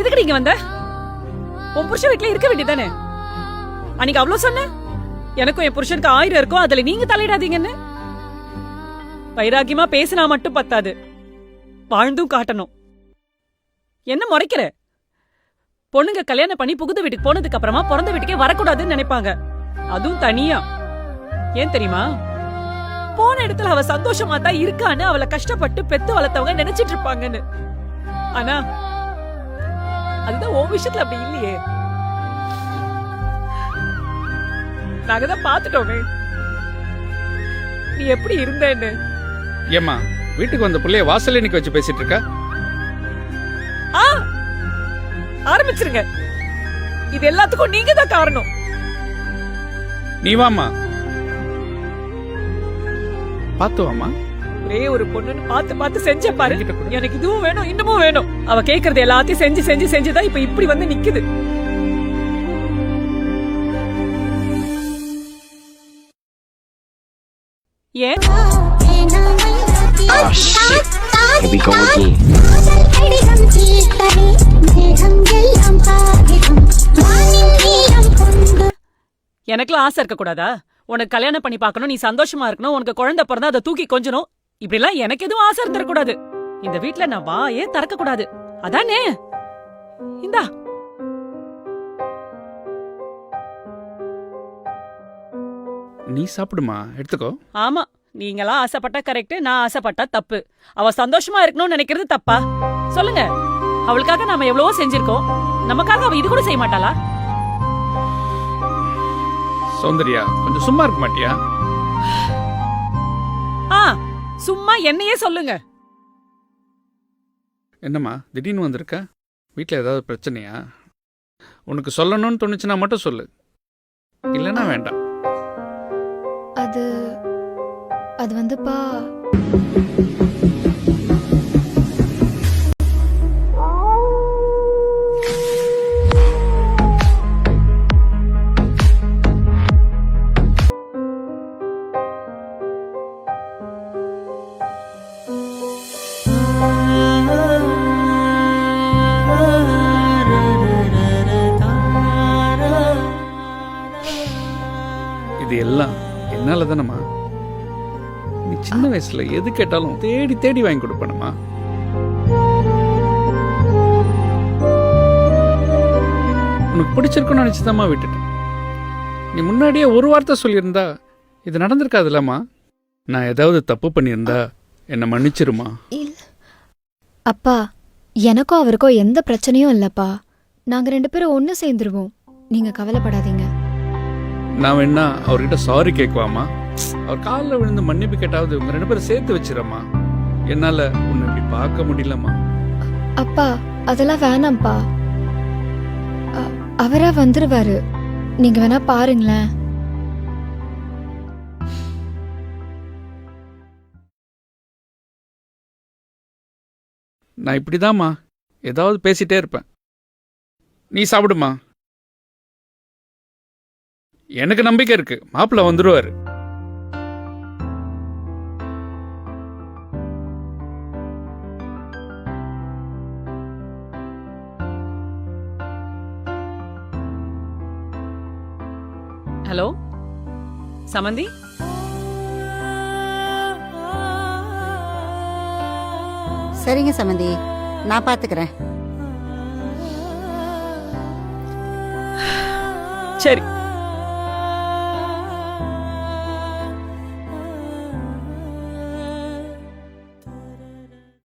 எதுக்கு நீங்க வந்த? உன் புருஷன் வீட்டுல இருக்க வேண்டியதானே? அன்னைக்கு அவ்வளவு சொன்ன, எனக்கும் என் புருஷனுக்கு 1000 இருக்கும், அதுல நீங்க தலையிடாதீங்கன்னு. வைராகியமா பேசினா மட்டும் பத்தாது, வாழ்ந்தும் காட்டணும். என்ன முறைக்கிற? பொண்ணுங்க கல்யாணம் பண்ணி புகுந்த வீட்டுக்கு போனதுக்கு அப்புறமா பிறந்த வீட்டுக்கே வரக்கூடாதுன்னு நினைப்பாங்க, அதுவும் தனியா. ஏன் தெரியுமா? போன இடத்துல அவ சந்தோஷமா தான் இருக்கான்னு அவளை கஷ்டப்பட்டு பெத்து வளர்த்தவங்க நினைச்சிட்டு இருப்பாங்கன்னு. ஆனா அதுதான் உன் விஷயத்துல அப்படி இல்லையே. நாங்க தான் பாத்துட்டோமே நீ எப்படி இருந்தேன்னு. ஏமா வீட்டுக்கு வந்த பிள்ளைய வாசல்ல நிக்க வச்சு பேசிட்டு இருக்கா? ஆரம்பிச்சிருங்க. இது எல்லாத்துக்கும் நீங்க தான் காரணம். நீ வாமா, பாத்து வாமா. ஒரே ஒரு பொண்ணுன்னு பார்த்து பார்த்து செஞ்ச பாரு. எனக்கு இதுவும் வேணும் இன்னமும் வேணும். அவ கேக்குறது எல்லாத்தையும் செஞ்சு செஞ்சு செஞ்சுதான் இப்ப இப்படி வந்து நிக்குது. ஏன்? எனக்குலாம் ஆசை இருக்க கூடாதா? உனக்கு கல்யாணம் பண்ணி பார்க்கணும், நீ சந்தோஷமா இருக்கணும், உனக்கு குழந்தை பிறந்தா அதை தூக்கி கொஞ்சணும், இப்படி எல்லாம் எனக்கு எதுவும் ஆசை இருந்துடக்கூடாது. இந்த வீட்டுல நான் வாயே திறக்க கூடாது, அதானே? இந்தா. நீ சாப்பிடுமா, எடுத்துக்கோ. ஆமா, நீங்களா ஆசைப்பட்டா கரெக்ட், நான் ஆசைப்பட்டா தப்பு. அவ சந்தோஷமா இருக்கணும்னு நினைக்கிறது தப்பா? சொல்லுங்க. அவளுக்காக நாம எவ்வளவோ செஞ்சிருக்கோம், நமக்காக அவ இது கூட செய்ய மாட்டாளா? சௌந்தர்யா, கொஞ்சம் சும்மா இருக்க மாட்டியா? சும்மா என்னையே சொல்லுங்க. என்னம்மா திடீர்னு வந்திருக்க? வீட்டில் ஏதாவது பிரச்சனையா? உனக்கு சொல்லணும்னு தோணுச்சுன்னா மட்டும் சொல்லு, இல்லைன்னா வேண்டாம். அது வந்துப்பா, இது எல்லாம் என்னால தானம்மா. நீ சின்ன வயசுல எது கேட்டாலும் தேடி தேடி வாங்கி கொடுப்பேனம்மா. உனக்கு பிடிச்சிருக்குன்னு நினைச்சுதாம்மா விட்டுட்டேன். நீ முன்னாடியே ஒரு வார்த்தை சொல்லியிருந்தா இது நடந்திருக்காதுல்லம்மா. நான் ஏதாவது தப்பு பண்ணியிருந்தா என்னை மன்னிச்சிருமா. அப்பா, எனக்கும் அவருக்கும் எந்த பிரச்சனையும் இல்லப்பா. நாங்க 2 பேரும் ஒண்ணு சேர்ந்துருவோம், நீங்க கவலைப்படாதீங்க. நான் வேணா அவர்கிட்ட சாரி கேட்குவாமா? அவர் காலில் விழுந்து மன்னிப்பு கேட்டாவது உங்க 2 பேரும் சேர்த்து வச்சிடமா. என்னால உன்னை இப்படி பார்க்க முடியலம்மா. அப்பா, அதெல்லாம் வேணாம்ப்பா. அவரா வந்துருவாரு, நீங்க வேணா பாருங்களேன். நான் இப்படிதாம்மா ஏதாவது பேசிட்டே இருப்பேன். நீ சாப்பிடுமா. எனக்கு நம்பிக்கை இருக்கு, மாப்பிள்ள வந்துருவாரு. ஹலோ சமந்தி, சரிங்க சமந்தி, நான் பாத்துக்கிறேன். சரி.